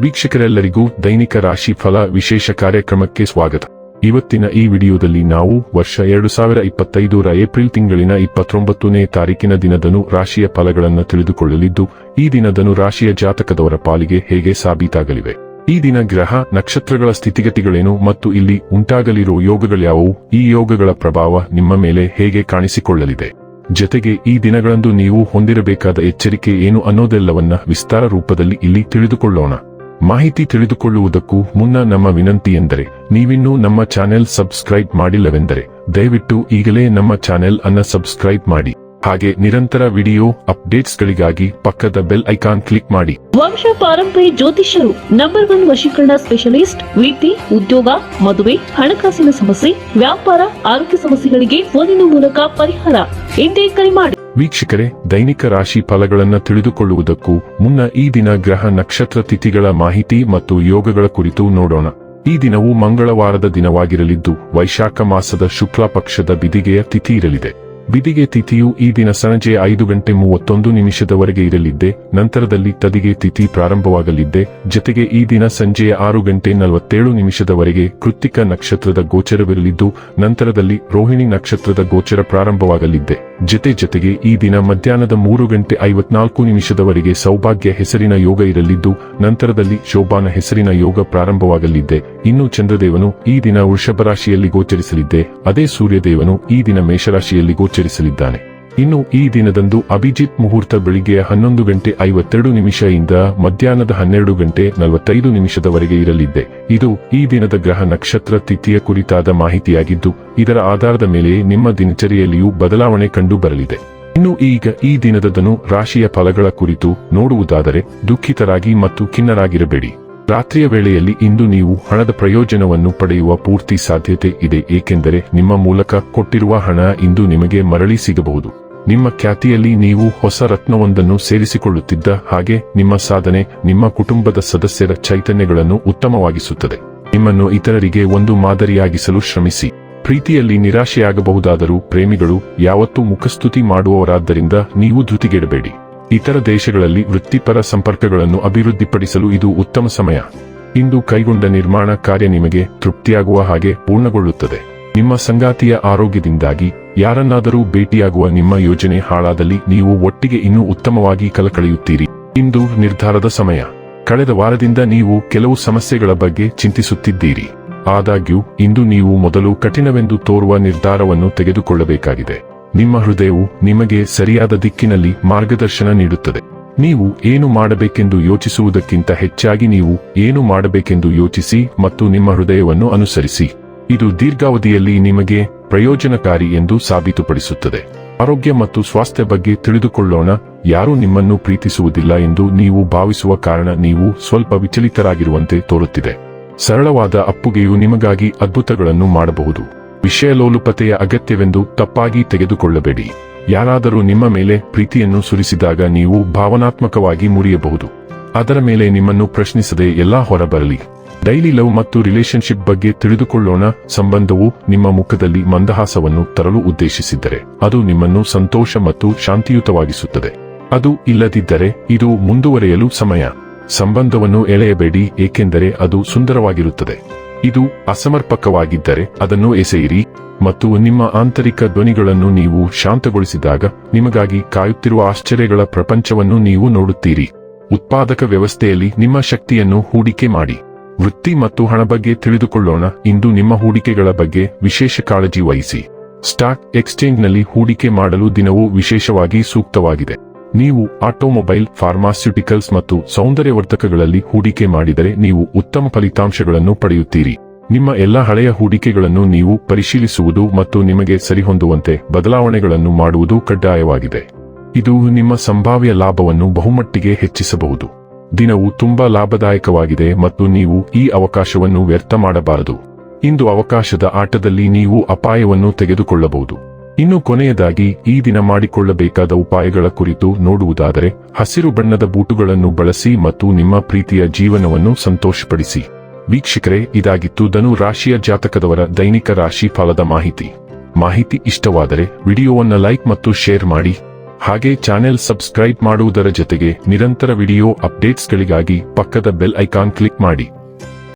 ವೀಕ್ಷಕರೆಲ್ಲರಿಗೂ ದೈನಿಕ ರಾಶಿ ಫಲ ವಿಶೇಷ ಕಾರ್ಯಕ್ರಮಕ್ಕೆ ಸ್ವಾಗತ. ಇವತ್ತಿನ ಈ ವಿಡಿಯೋದಲ್ಲಿ ನಾವು ವರ್ಷ 2025ರ ಏಪ್ರಿಲ್ ತಿಂಗಳಿನ 29ನೇ ತಾರೀಕಿನ ದಿನದನು ರಾಶಿಯ ಫಲಗಳನ್ನು ತಿಳಿದುಕೊಳ್ಳಲಿದ್ದು, ಈ ದಿನದನು ರಾಶಿಯ ಜಾತಕದವರ ಪಾಲಿಗೆ ಹೇಗೆ ಸಾಬೀತಾಗಲಿವೆ, ಈ ದಿನ ಗ್ರಹ ನಕ್ಷತ್ರಗಳ ಸ್ಥಿತಿಗತಿಗಳೇನು ಮತ್ತು ಇಲ್ಲಿ ಉಂಟಾಗಲಿರುವ ಯೋಗಗಳ್ಯಾವುವು, ಈ ಯೋಗಗಳ ಪ್ರಭಾವ ನಿಮ್ಮ ಮೇಲೆ ಹೇಗೆ ಕಾಣಿಸಿಕೊಳ್ಳಲಿದೆ, ಜೊತೆಗೆ ಈ ದಿನಗಳಂದು ನೀವು ಹೊಂದಿರಬೇಕಾದ ಎಚ್ಚರಿಕೆ ಏನು ಅನ್ನೋದೆಲ್ಲವನ್ನ ವಿಸ್ತಾರ ರೂಪದಲ್ಲಿ ಇಲ್ಲಿ ತಿಳಿದುಕೊಳ್ಳೋಣ. ಮಾಹಿತಿ ತಿಳಿದುಕೊಳ್ಳುವುದಕ್ಕೂ ಮುನ್ನ ನಮ್ಮ ವಿನಂತಿ ಎಂದರೆ, ನೀವಿನ್ನೂ ನಮ್ಮ ಚಾನೆಲ್ ಸಬ್ಸ್ಕ್ರೈಬ್ ಮಾಡಿಲ್ಲವೆಂದರೆ ದಯವಿಟ್ಟು ಈಗಲೇ ನಮ್ಮ ಚಾನೆಲ್ ಅನ್ನು ಸಬ್ಸ್ಕ್ರೈಬ್ ಮಾಡಿ. ಹಾಗೆ ನಿರಂತರ ವಿಡಿಯೋ ಅಪ್ಡೇಟ್ಸ್ಗಳಿಗಾಗಿ ಪಕ್ಕದ ಬೆಲ್ ಐಕಾನ್ ಕ್ಲಿಕ್ ಮಾಡಿ. ವಂಶ ಪಾರಂಪರ್ಯ ಜ್ಯೋತಿಷ್ಯರು ನಂಬರ್ 1 ವಶೀಕರಣ ಸ್ಪೆಷಲಿಸ್ಟ್. ವೃತ್ತಿ, ಉದ್ಯೋಗ, ಮದುವೆ, ಹಣಕಾಸಿನ ಸಮಸ್ಯೆ, ವ್ಯಾಪಾರ, ಆರೋಗ್ಯ ಸಮಸ್ಯೆಗಳಿಗೆ ಫೋನಿನ ಮೂಲಕ ಪರಿಹಾರ. ಹಿಂದೆ ಕರೆ ಮಾಡಿ. ವೀಕ್ಷಕರೇ, ದೈನಿಕ ರಾಶಿ ಫಲಗಳನ್ನು ತಿಳಿದುಕೊಳ್ಳುವುದಕ್ಕೂ ಮುನ್ನ ಈ ದಿನ ಗ್ರಹ ನಕ್ಷತ್ರ ತಿಥಿಗಳ ಮಾಹಿತಿ ಮತ್ತು ಯೋಗಗಳ ಕುರಿತು ನೋಡೋಣ. ಈ ದಿನವು ಮಂಗಳವಾರದ ದಿನವಾಗಿರಲಿದ್ದು, ವೈಶಾಖ ಮಾಸದ ಶುಕ್ಲ ಪಕ್ಷದ ಬಿದಿಗೆಯ ತಿಥಿ ಇರಲಿದೆ. ಬಿದಿಗೆ ತಿಥಿಯು ಈ ದಿನ ಸಂಜೆ 5:31 ಇರಲಿದ್ದೆ. ನಂತರದಲ್ಲಿ ತದಿಗೆ ತಿಥಿ ಪ್ರಾರಂಭವಾಗಲಿದ್ದೆ. ಜೊತೆಗೆ ಈ ದಿನ ಸಂಜೆಯ 6:47 ಕೃತ್ತಿಕ ನಕ್ಷತ್ರದ ಗೋಚರವಿರಲಿದ್ದು, ನಂತರದಲ್ಲಿ ರೋಹಿಣಿ ನಕ್ಷತ್ರದ ಗೋಚರ ಪ್ರಾರಂಭವಾಗಲಿದ್ದೆ. ಜೊತೆಗೆ ಈ ದಿನ ಮಧ್ಯಾಹ್ನದ 3:54 ಸೌಭಾಗ್ಯ ಹೆಸರಿನ ಯೋಗ ಇರಲಿದ್ದು, ನಂತರದಲ್ಲಿ ಶೋಭಾನ ಹೆಸರಿನ ಯೋಗ ಪ್ರಾರಂಭವಾಗಲಿದ್ದೆ. ಇನ್ನು ಚಂದ್ರದೇವನು ಈ ದಿನ ವೃಷಭ ರಾಶಿಯಲ್ಲಿ ಗೋಚರಿಸಲಿದ್ದೆ. ಅದೇ ಸೂರ್ಯದೇವನು ಈ ದಿನ ಮೇಷರಾಶಿಯಲ್ಲಿ ಗೋಚರಿಸಲಿದ್ದಾನೆ. ಇನ್ನು ಈ ದಿನದಂದು ಅಭಿಜಿತ್ ಮುಹೂರ್ತ ಬೆಳಿಗ್ಗೆ 11:52 ಇಂದ ಮಧ್ಯಾಹ್ನದ 12:45 ಇರಲಿದ್ದೆ. ಇದು ಈ ದಿನದ ಗ್ರಹ ನಕ್ಷತ್ರ ತಿಥಿಯ ಕುರಿತಾದ ಮಾಹಿತಿಯಾಗಿದ್ದು, ಇದರ ಆಧಾರದ ಮೇಲೆ ನಿಮ್ಮ ದಿನಚರಿಯಲ್ಲಿಯೂ ಬದಲಾವಣೆ ಕಂಡು ಬರಲಿದೆ. ಇನ್ನು ಈಗ ಈ ದಿನದದನು ರಾಶಿಯ ಫಲಗಳ ಕುರಿತು ನೋಡುವುದಾದರೆ, ದುಃಖಿತರಾಗಿ ಮತ್ತು ಖಿನ್ನರಾಗಿರಬೇಡಿ. ರಾತ್ರಿಯ ವೇಳೆಯಲ್ಲಿ ಇಂದು ನೀವು ಹಣದ ಪ್ರಯೋಜನವನ್ನು ಪಡೆಯುವ ಪೂರ್ತಿ ಸಾಧ್ಯತೆ ಇದೆ, ಏಕೆಂದರೆ ನಿಮ್ಮ ಮೂಲಕ ಕೊಟ್ಟಿರುವ ಹಣ ಇಂದು ನಿಮಗೆ ಮರಳಿ ಸಿಗಬಹುದು. ನಿಮ್ಮ ಖ್ಯಾತಿಯಲ್ಲಿ ನೀವು ಹೊಸ ರತ್ನವೊಂದನ್ನು ಸೇರಿಸಿಕೊಳ್ಳುತ್ತಿದ್ದ ಹಾಗೆ ನಿಮ್ಮ ಸಾಧನೆ ನಿಮ್ಮ ಕುಟುಂಬದ ಸದಸ್ಯರ ಚೈತನ್ಯಗಳನ್ನು ಉತ್ತಮವಾಗಿಸುತ್ತದೆ. ನಿಮ್ಮನ್ನು ಇತರರಿಗೆ ಒಂದು ಮಾದರಿಯಾಗಿಸಲು ಶ್ರಮಿಸಿ. ಪ್ರೀತಿಯಲ್ಲಿ ನಿರಾಶೆಯಾಗಬಹುದಾದರೂ ಪ್ರೇಮಿಗಳು ಯಾವತ್ತೂ ಮುಖಸ್ತುತಿ ಮಾಡುವವರಾದ್ದರಿಂದ ನೀವು ಧೃತಿಗೆಡಬೇಡಿ. ಇತರ ದೇಶಗಳಲ್ಲಿ ವೃತ್ತಿಪರ ಸಂಪರ್ಕಗಳನ್ನು ಅಭಿವೃದ್ಧಿಪಡಿಸಲು ಇದು ಉತ್ತಮ ಸಮಯ. ಇಂದು ಕೈಗೊಂಡ ನಿರ್ಮಾಣ ಕಾರ್ಯ ನಿಮಗೆ ತೃಪ್ತಿಯಾಗುವ ಹಾಗೆ ಪೂರ್ಣಗೊಳ್ಳುತ್ತದೆ. ನಿಮ್ಮ ಸಂಗಾತಿಯ ಆರೋಗ್ಯದಿಂದಾಗಿ ಯಾರನ್ನಾದರೂ ಭೇಟಿಯಾಗುವ ನಿಮ್ಮ ಯೋಜನೆ ಹಾಳಾದಲ್ಲಿ ನೀವು ಒಟ್ಟಿಗೆ ಇನ್ನೂ ಉತ್ತಮವಾಗಿ ಕಳೆಯುತ್ತೀರಿ. ಇಂದು ನಿರ್ಧಾರದ ಸಮಯ. ಕಳೆದ ವಾರದಿಂದ ನೀವು ಕೆಲವು ಸಮಸ್ಯೆಗಳ ಬಗ್ಗೆ ಚಿಂತಿಸುತ್ತಿದ್ದೀರಿ. ಆದಾಗ್ಯೂ ಇಂದು ನೀವು ಮೊದಲು ಕಠಿಣವೆಂದು ತೋರುವ ನಿರ್ಧಾರವನ್ನು ತೆಗೆದುಕೊಳ್ಳಬೇಕಾಗಿದೆ. ನಿಮ್ಮ ಹೃದಯವು ನಿಮಗೆ ಸರಿಯಾದ ದಿಕ್ಕಿನಲ್ಲಿ ಮಾರ್ಗದರ್ಶನ ನೀಡುತ್ತದೆ. ನೀವು ಏನು ಮಾಡಬೇಕೆಂದು ಯೋಚಿಸುವುದಕ್ಕಿಂತ ಹೆಚ್ಚಾಗಿ ನೀವು ಏನು ಮಾಡಬೇಕೆಂದು ಯೋಚಿಸಿ ಮತ್ತು ನಿಮ್ಮ ಹೃದಯವನ್ನು ಅನುಸರಿಸಿ. ಇದು ದೀರ್ಘಾವಧಿಯಲ್ಲಿ ನಿಮಗೆ ಪ್ರಯೋಜನಕಾರಿ ಎಂದು ಸಾಬೀತುಪಡಿಸುತ್ತದೆ. ಆರೋಗ್ಯ ಮತ್ತು ಸ್ವಾಸ್ಥ್ಯ ಬಗ್ಗೆ ತಿಳಿದುಕೊಳ್ಳೋಣ. ಯಾರೂ ನಿಮ್ಮನ್ನು ಪ್ರೀತಿಸುವುದಿಲ್ಲ ಎಂದು ನೀವು ಭಾವಿಸುವ ಕಾರಣ ನೀವು ಸ್ವಲ್ಪ ವಿಚಲಿತರಾಗಿರುವಂತೆ ತೋರುತ್ತಿದೆ. ಸರಳವಾದ ಅಪ್ಪುಗೆಯು ನಿಮಗಾಗಿ ಅದ್ಭುತಗಳನ್ನು ಮಾಡಬಹುದು. ವಿಷಯಲೋಲುಪತೆಯ ಅಗತ್ಯವೆಂದು ತಪ್ಪಾಗಿ ತೆಗೆದುಕೊಳ್ಳಬೇಡಿ. ಯಾರಾದರೂ ನಿಮ್ಮ ಮೇಲೆ ಪ್ರೀತಿಯನ್ನು ಸುರಿಸಿದಾಗ ನೀವು ಭಾವನಾತ್ಮಕವಾಗಿ ಮುರಿಯಬಹುದು. ಅದರ ಮೇಲೆ ನಿಮ್ಮನ್ನು ಪ್ರಶ್ನಿಸದೆ ಎಲ್ಲಾ ಹೊರಬರಲಿ. ಡೈಲಿ ಲವ್ ಮತ್ತು ರಿಲೇಶನ್ಶಿಪ್ ಬಗ್ಗೆ ತಿಳಿದುಕೊಳ್ಳೋಣ. ಸಂಬಂಧವು ನಿಮ್ಮ ಮುಖದಲ್ಲಿ ಮಂದಹಾಸವನ್ನು ತರಲು ಉದ್ದೇಶಿಸಿದ್ದರೆ ಅದು ನಿಮ್ಮನ್ನು ಸಂತೋಷ ಮತ್ತು ಶಾಂತಿಯುತವಾಗಿಸುತ್ತದೆ. ಅದು ಇಲ್ಲದಿದ್ದರೆ ಇದು ಮುಂದುವರೆಯಲು ಸಮಯ. ಸಂಬಂಧವನ್ನು ಎಳೆಯಬೇಡಿ, ಏಕೆಂದರೆ ಅದು ಸುಂದರವಾಗಿರುತ್ತದೆ. ಇದು ಅಸಮರ್ಪಕವಾಗಿದ್ದರೆ ಅದನ್ನು ಎಸೆಯಿರಿ ಮತ್ತು ನಿಮ್ಮ ಆಂತರಿಕ ಧ್ವನಿಗಳನ್ನು ನೀವು ಶಾಂತಗೊಳಿಸಿದಾಗ ನಿಮಗಾಗಿ ಕಾಯುತ್ತಿರುವ ಆಶ್ಚರ್ಯಗಳ ಪ್ರಪಂಚವನ್ನು ನೀವು ನೋಡುತ್ತೀರಿ. ಉತ್ಪಾದಕ ವ್ಯವಸ್ಥೆಯಲ್ಲಿ ನಿಮ್ಮ ಶಕ್ತಿಯನ್ನು ಹೂಡಿಕೆ ಮಾಡಿ. ವೃತ್ತಿ ಮತ್ತು ಹಣ ಬಗ್ಗೆ ತಿಳಿದುಕೊಳ್ಳೋಣ. ಇಂದು ನಿಮ್ಮ ಹೂಡಿಕೆಗಳ ಬಗ್ಗೆ ವಿಶೇಷ ಕಾಳಜಿ ವಹಿಸಿ. ಸ್ಟಾಕ್ ಎಕ್ಸ್ಚೇಂಜ್ನಲ್ಲಿ ಹೂಡಿಕೆ ಮಾಡಲು ದಿನವು ವಿಶೇಷವಾಗಿ ಸೂಕ್ತವಾಗಿದೆ. ನೀವು ಆಟೋಮೊಬೈಲ್, ಫಾರ್ಮಾಸ್ಯೂಟಿಕಲ್ಸ್ ಮತ್ತು ಸೌಂದರ್ಯವರ್ಧಕಗಳಲ್ಲಿ ಹೂಡಿಕೆ ಮಾಡಿದರೆ ನೀವು ಉತ್ತಮ ಫಲಿತಾಂಶಗಳನ್ನು ಪಡೆಯುತ್ತೀರಿ. ನಿಮ್ಮ ಎಲ್ಲ ಹಳೆಯ ಹೂಡಿಕೆಗಳನ್ನು ನೀವು ಪರಿಶೀಲಿಸುವುದು ಮತ್ತು ನಿಮಗೆ ಸರಿಹೊಂದುವಂತೆ ಬದಲಾವಣೆಗಳನ್ನು ಮಾಡುವುದು ಕಡ್ಡಾಯವಾಗಿದೆ. ಇದು ನಿಮ್ಮ ಸಂಭಾವ್ಯ ಲಾಭವನ್ನು ಬಹುಮಟ್ಟಿಗೆ ಹೆಚ್ಚಿಸಬಹುದು. ದಿನವು ತುಂಬಾ ಲಾಭದಾಯಕವಾಗಿದೆ ಮತ್ತು ನೀವು ಈ ಅವಕಾಶವನ್ನು ವ್ಯರ್ಥ ಮಾಡಬಾರದು. ಇಂದು ಅವಕಾಶದ ಆಟದಲ್ಲಿ ನೀವು ಅಪಾಯವನ್ನು ತೆಗೆದುಕೊಳ್ಳಬಹುದು. ಇನ್ನು ಕೊನೆಯದಾಗಿ ಈ ದಿನ ಮಾಡಿಕೊಳ್ಳಬೇಕಾದ ಉಪಾಯಗಳ ಕುರಿತು ನೋಡುವುದಾದರೆ, ಹಸಿರು ಬಣ್ಣದ ಬೂಟುಗಳನ್ನು ಬಳಸಿ ಮತ್ತು ನಿಮ್ಮ ಪ್ರೀತಿಯ ಜೀವನವನ್ನು ಸಂತೋಷಪಡಿಸಿ. ವೀಕ್ಷಕರೇ, ಇದಾಗಿತ್ತು ಧನು ರಾಶಿಯ ಜಾತಕದವರ ದೈನಿಕ ರಾಶಿ ಫಲದ ಮಾಹಿತಿ ಇಷ್ಟವಾದರೆ ವಿಡಿಯೋವನ್ನು ಲೈಕ್ ಮತ್ತು ಶೇರ್ ಮಾಡಿ. ಹಾಗೆ ಚಾನೆಲ್ ಸಬ್ಸ್ಕ್ರೈಬ್ ಮಾಡುವುದರ ಜೊತೆಗೆ ನಿರಂತರ ವಿಡಿಯೋ ಅಪ್ಡೇಟ್ಸ್ಗಳಿಗಾಗಿ ಪಕ್ಕದ ಬೆಲ್ ಐಕಾನ್ ಕ್ಲಿಕ್ ಮಾಡಿ.